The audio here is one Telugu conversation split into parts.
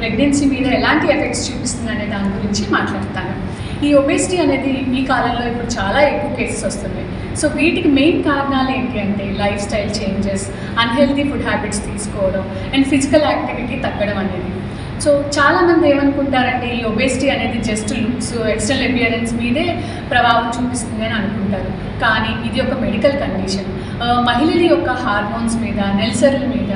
ప్రెగ్నెన్సీ మీద ఎలాంటి ఎఫెక్ట్స్ చూపిస్తుంది అనే దాని గురించి మాట్లాడతాను. ఈ ఒబేసిటీ అనేది ఈ కాలంలో ఇప్పుడు చాలా ఎక్కువ కేసెస్ వస్తున్నాయి. సో వీటికి మెయిన్ కారణాలు ఏంటి అంటే life style changes, unhealthy food habits తీసుకోవడం అండ్ ఫిజికల్ యాక్టివిటీ తగ్గడం అనేది. సో చాలామంది ఏమనుకుంటారంటే ఈ ఒబేసిటీ అనేది జస్ట్ లుక్స్, ఎక్స్టర్నల్ అపియరెన్స్ మీదే ప్రభావం చూపిస్తుంది అని అనుకుంటారు. కానీ ఇది ఒక మెడికల్ కండిషన్. మహిళల యొక్క హార్మోన్స్ మీద, నెలసరుల మీద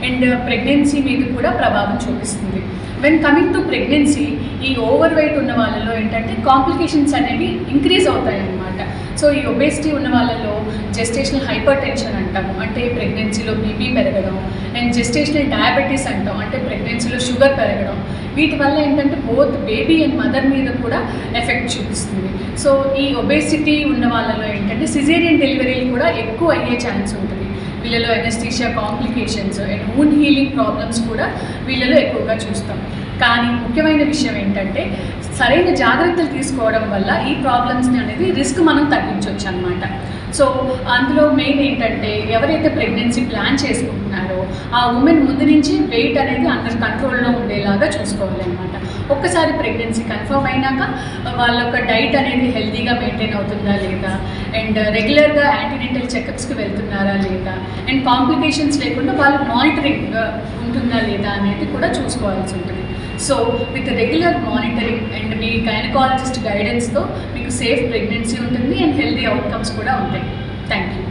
అండ్ ప్రెగ్నెన్సీ మీద కూడా ప్రభావం చూపిస్తుంది. వెన్ కమింగ్ టు ప్రెగ్నెన్సీ, ఈ ఓవర్ వెయిట్ ఉన్న వాళ్ళలో ఏంటంటే కాంప్లికేషన్స్ అనేవి ఇంక్రీజ్ అవుతాయి అన్నమాట. సో ఈ ఒబేసిటీ ఉన్న వాళ్ళలో జెస్టేషనల్ హైపర్ టెన్షన్ అంటాము, అంటే ప్రెగ్నెన్సీలో బీపీ పెరగడం, అండ్ జెస్టేషనల్ డయాబెటీస్ అంటాం, అంటే ప్రెగ్నెన్సీలో షుగర్ పెరగడం. వీటి వల్ల ఏంటంటే బోత్ బేబీ అండ్ మదర్ మీద కూడా ఎఫెక్ట్ చూపిస్తుంది. సో ఈ ఒబేసిటీ ఉన్న వాళ్ళలో ఏంటంటే సిజేరియన్ డెలివరీలు కూడా ఎక్కువ అయ్యే ఛాన్స్ ఉంటుంది. వీళ్ళలో anaesthesia complications and wound healing problems కూడా వీళ్ళలో ఎక్కువగా చూస్తాం. కానీ ముఖ్యమైన విషయం ఏంటంటే సరైన జాగ్రత్తలు తీసుకోవడం వల్ల ఈ ప్రాబ్లమ్స్ని అనేది రిస్క్ మనం తగ్గించవచ్చు అన్నమాట. సో అందులో మెయిన్ ఏంటంటే ఎవరైతే ప్రెగ్నెన్సీ ప్లాన్ చేసుకుంటున్నారో ఆ ఉమెన్ ముందు నుంచి వెయిట్ అనేది అండర్ కంట్రోల్లో ఉండేలాగా చూసుకోవాలి అన్నమాట. ఒక్కసారి ప్రెగ్నెన్సీ కన్ఫర్మ్ అయినాక వాళ్ళ యొక్క డైట్ అనేది హెల్తీగా మెయింటైన్ అవుతుందా లేదా, అండ్ రెగ్యులర్గా యాంటీనెంటల్ చెకప్స్కి వెళ్తున్నారా లేదా, అండ్ కాంప్లికేషన్స్ లేకుండా వాళ్ళు మానిటరింగ్ ఉంటుందా లేదా అనేది కూడా చూసుకోవాల్సి ఉంటుంది. So with regular monitoring and మీ గైనకాలజిస్ట్ గైడెన్స్తో మీకు సేఫ్ ప్రెగ్నెన్సీ ఉంటుంది అండ్ హెల్తీ అవుట్కమ్స్ కూడా ఉంటాయి. Thank you.